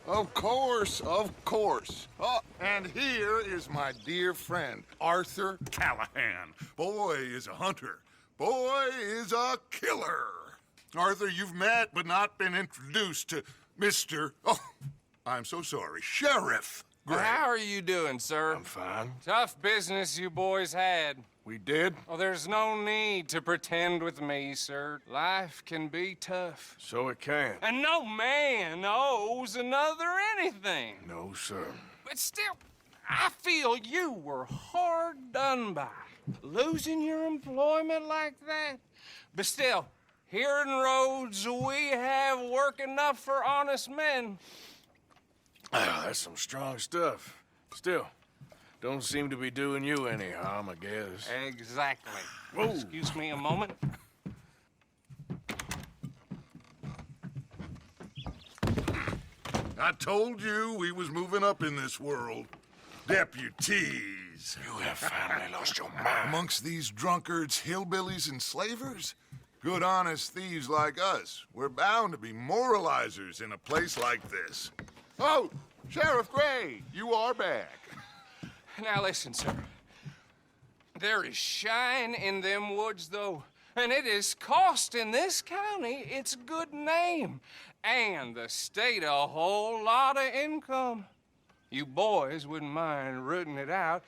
Of course, of course. Oh, and here is my dear friend, Arthur Callahan. Boy is a hunter. Boy is a killer. Arthur, you've met but not been introduced to Mr. Oh, I'm so sorry, Sheriff Gray. How are you doing, sir? I'm fine. Tough business you boys had. We did? Oh, there's no need to pretend with me, sir. Life can be tough. So it can. And no man owes another anything. No, sir. But still, I feel you were hard done by. Losing your employment like that. But still, here in Rhodes, we have work enough for honest men. That's some strong stuff. Still, don't seem to be doing you any harm, I guess. Exactly. Whoa. Excuse me a moment. I told you we was moving up in this world. Deputies. You have finally lost your mind. Amongst these drunkards, hillbillies, and slavers? Good, honest thieves like us. We're bound to be moralizers in a place like this. Oh, Sheriff Gray, you are back. Now listen, sir. There is shine in them woods, though, and it is costing this county its good name and the state a whole lot of income. You boys wouldn't mind rooting it out.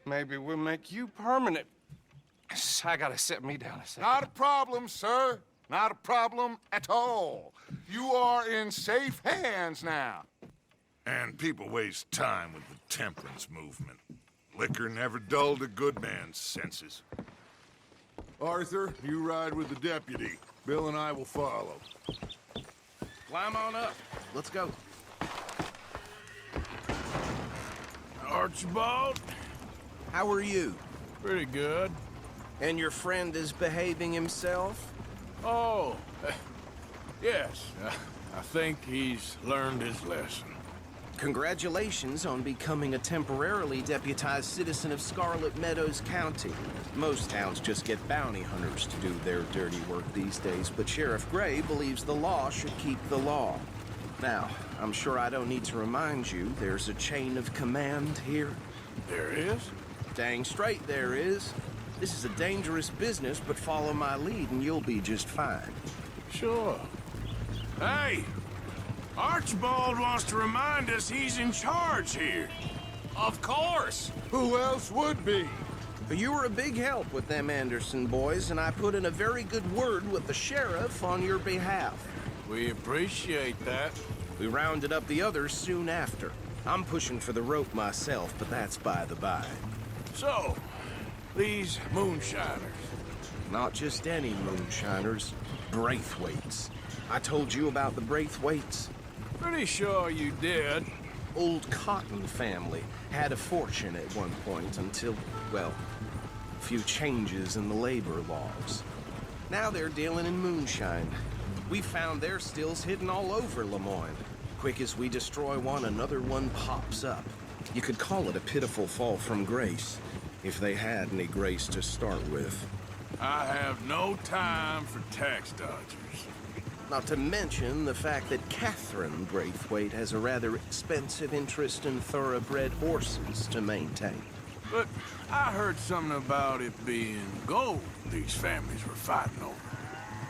Maybe we'll make you permanent. I gotta set me down a second. Not a problem, sir. Not a problem at all. You are in safe hands now. And people waste time with the temperance movement. Liquor never dulled a good man's senses. Arthur, you ride with the deputy. Bill and I will follow. Climb on up. Let's go. Archibald? How are you? Pretty good. And your friend is behaving himself? Oh, yes. I think he's learned his lesson. Congratulations on becoming a temporarily deputized citizen of Scarlet Meadows County. Most towns just get bounty hunters to do their dirty work these days, but Sheriff Gray believes the law should keep the law. Now, I'm sure I don't need to remind you, there's a chain of command here. There is? Dang straight there is. This is a dangerous business, but follow my lead and you'll be just fine. Sure. Hey! Archibald wants to remind us he's in charge here. Of course. Who else would be? But you were a big help with them Anderson boys, and I put in a very good word with the sheriff on your behalf. We appreciate that. We rounded up the others soon after. I'm pushing for the rope myself, but that's by the by. So, these moonshiners. Not just any moonshiners, Braithwaites. I told you about the Braithwaites. Pretty sure you did. Old Cotton family had a fortune at one point until, well, a few changes in the labor laws. Now they're dealing in moonshine. We found their stills hidden all over Lemoyne. Quick as we destroy one, another one pops up. You could call it a pitiful fall from grace, if they had any grace to start with. I have no time for tax dodgers. Not to mention the fact that Catherine Braithwaite has a rather expensive interest in thoroughbred horses to maintain. But I heard something about it being gold these families were fighting over.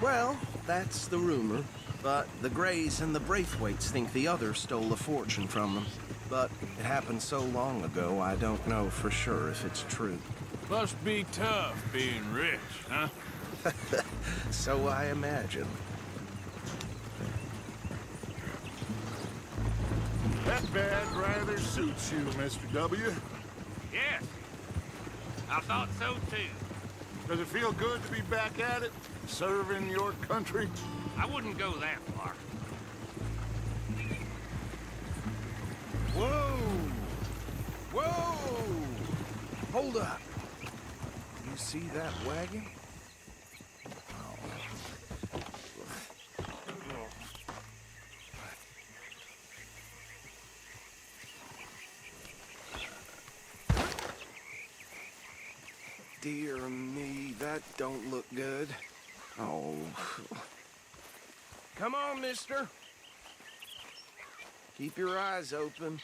Well, that's the rumor. But the Grays and the Braithwaites think the other stole a fortune from them. But it happened so long ago, I don't know for sure if it's true. Must be tough being rich, huh? So I imagine. That badge rather suits you, Mr. W. Yes. I thought so, too. Does it feel good to be back at it, serving your country? I wouldn't go that far. Whoa! Whoa! Hold up. You see that wagon? Dear me, that don't look good. Oh. Come on, mister. Keep your eyes open.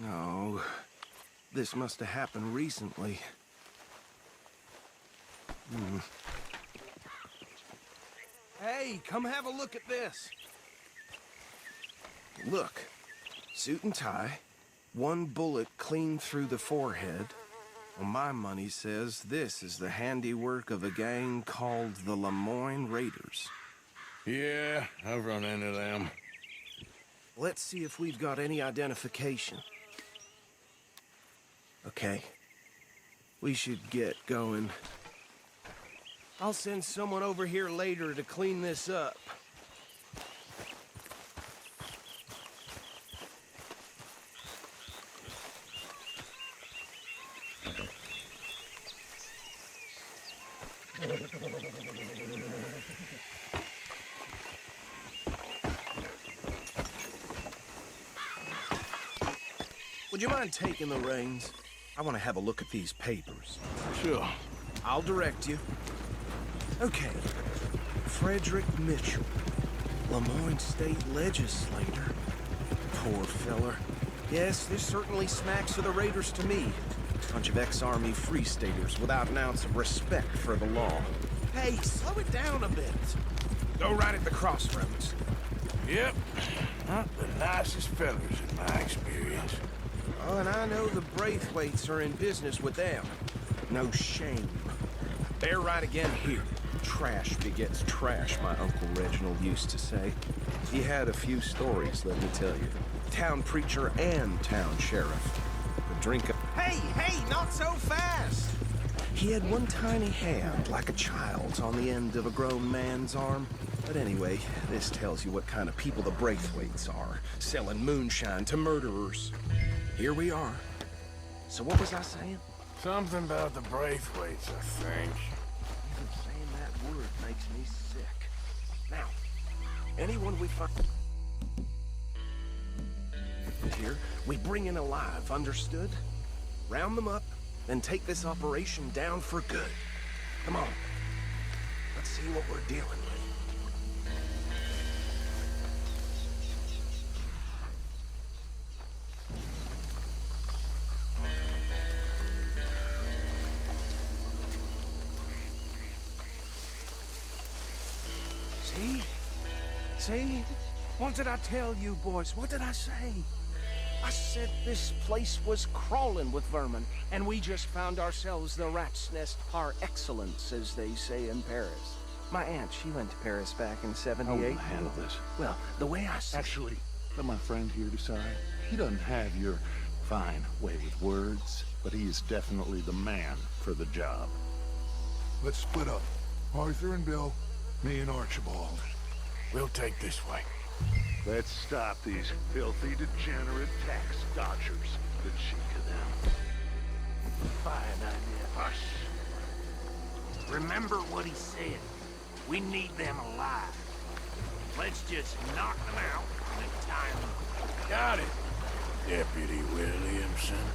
No, this must have happened recently. Hey, come have a look at this. Look, suit and tie, one bullet clean through the forehead. Well, my money says this is the handiwork of a gang called the Lemoyne Raiders. Yeah, I've run into them. Let's see if we've got any identification. Okay. We should get going. I'll send someone over here later to clean this up. Would you mind taking the reins? I want to have a look at these papers. Sure. I'll direct you. Okay. Frederick Mitchell, Lemoyne State Legislator. Poor feller. Yes, this certainly smacks of the Raiders to me. Bunch of ex-Army Free Staters without an ounce of respect for the law. Hey, slow it down a bit. Go right at the crossroads. Yep. Not the nicest fellers in my experience. Oh, and I know the Braithwaites are in business with them. No shame. They're right again here. Trash begets trash, my Uncle Reginald used to say. He had a few stories, let me tell you. Town preacher and town sheriff. A drink of... Hey, not so fast! He had one tiny hand, like a child's, on the end of a grown man's arm. But anyway, this tells you what kind of people the Braithwaites are, selling moonshine to murderers. Here we are. So what was I saying? Something about the Braithwaites, I think. Even saying that word makes me sick. Now, anyone we find here, we bring in alive, understood? Round them up, then take this operation down for good. Come on. Let's see what we're dealing with. See? What did I tell you, boys? What did I say? I said this place was crawling with vermin, and we just found ourselves the rat's nest par excellence, as they say in Paris. My aunt, she went to Paris back in '78. I will handle this. Well, the way I said... Actually, let my friend here decide. He doesn't have your fine way with words, but he is definitely the man for the job. Let's split up. Arthur and Bill, me and Archibald. We'll take this way. Let's stop these filthy, degenerate tax dodgers. The cheek of them. Fine idea. Hush. Remember what he said. We need them alive. Let's just knock them out and tie them up. Got it, Deputy Williamson.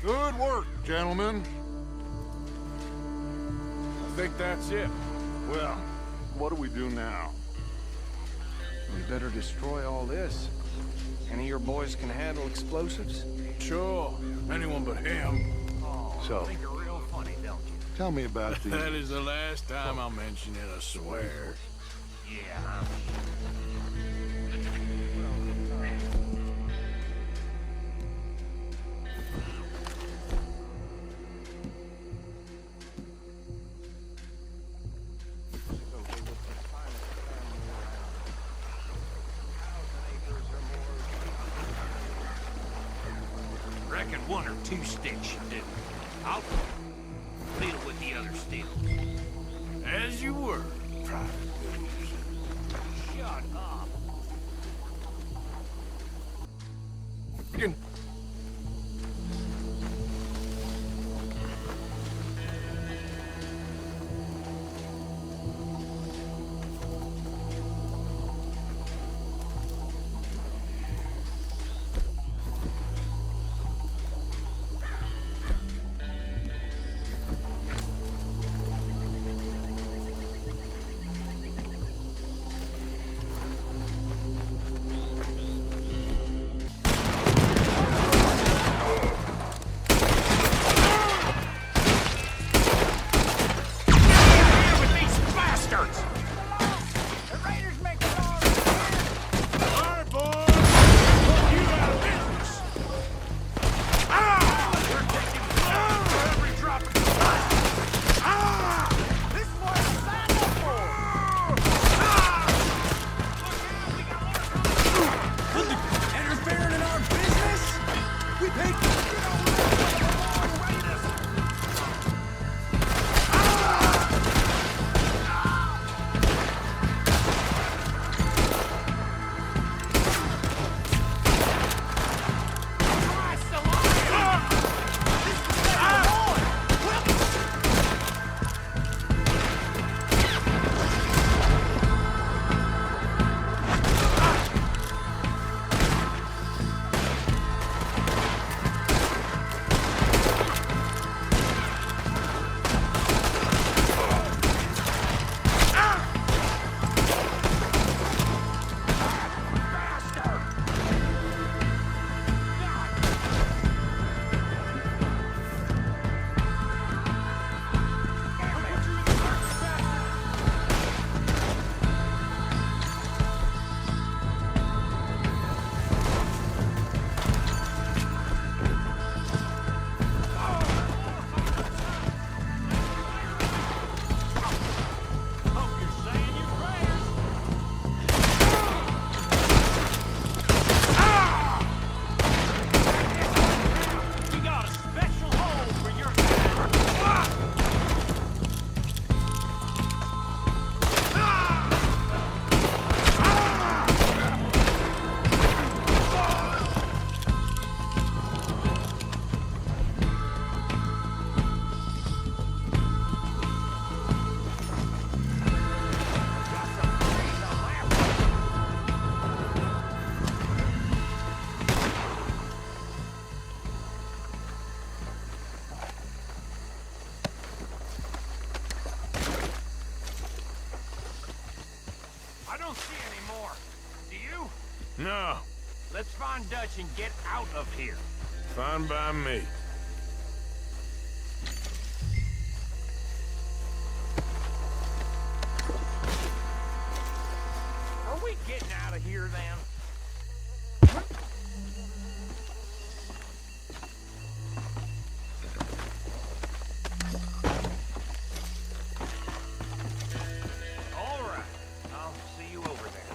Good work, gentlemen. I think that's it. Well, what do we do now? We better destroy all this. Any of your boys can handle explosives? Sure, anyone but him. So, Think you're real funny, don't you? tell me about the... That is the last time I'll mention it, I swear. Yeah, reckon one or two sticks should do. I'll deal with the other stills. As you were, Private Goose. Shut up. Begin. No, Let's find Dutch and get out of here. fine by me. Are we getting out of here then? All right. I'll see you over there.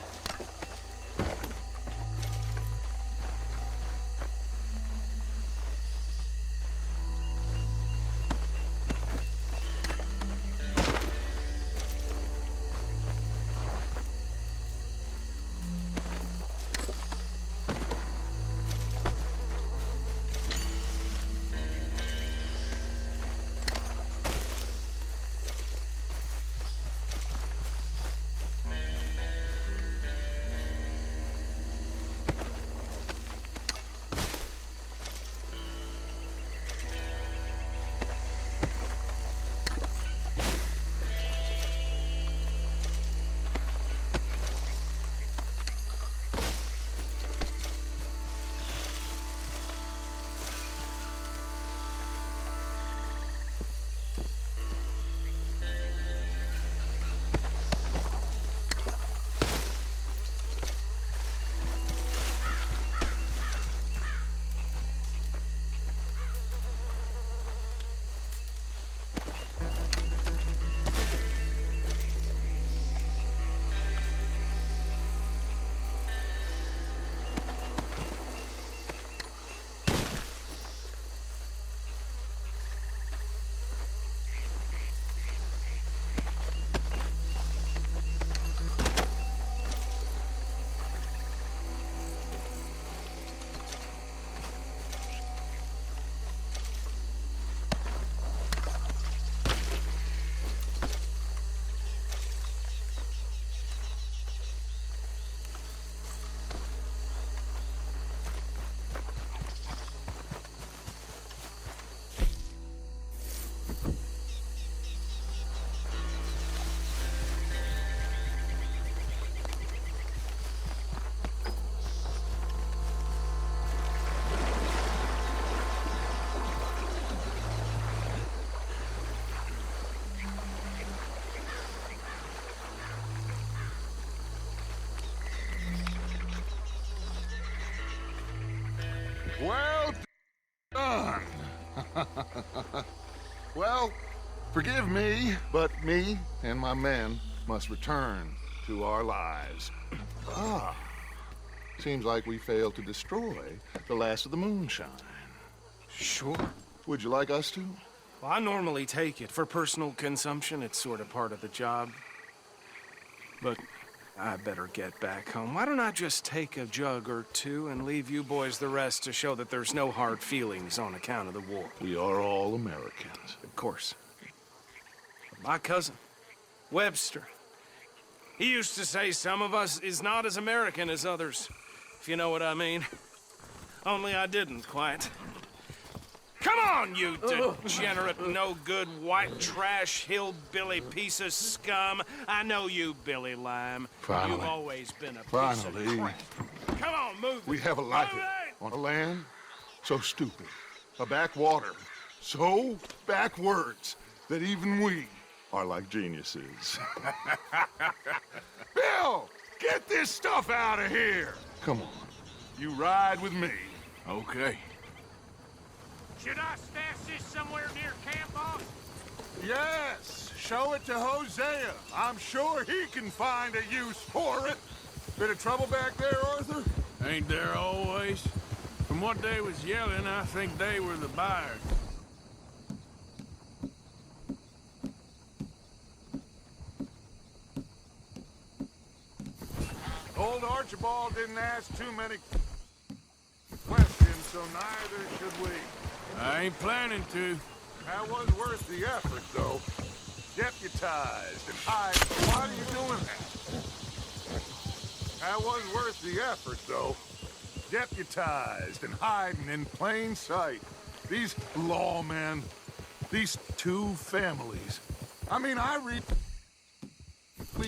Well done. Well, forgive me, but me and my men must return to our lives. Ah, seems like we failed to destroy the last of the moonshine. Sure. Would you like us to? Well, I normally take it. For personal consumption, it's sort of part of the job. But I better get back home. Why don't I just take a jug or two and leave you boys the rest to show that there's no hard feelings on account of the war? We are all Americans. Of course. My cousin, Webster, he used to say some of us is not as American as others, if you know what I mean. Only I didn't quite. Come on, you degenerate, no-good, white trash, hillbilly piece of scum. I know you, Billy Lime. Finally. You've always been a piece Finally. of crap. Come on, move We it. have a life Move it! on a land so stupid, a backwater so backwards that even we are like geniuses. Bill, get this stuff out of here. Come on, you ride with me. Okay. Should I stash this somewhere near camp, boss? Yes, show it to Hosea. I'm sure he can find a use for it. Bit of trouble back there, Arthur? Ain't there always? From what they was yelling, I think they were the buyers. Old Archibald didn't ask too many questions, so neither should we. I ain't planning to. That was worth the effort, though. Deputized and hide. Why are you doing that? That was worth the effort, though. Deputized and hiding in plain sight. These lawmen, these two families. I mean, I really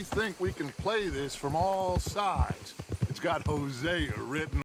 think we can play this from all sides. It's got Hosea written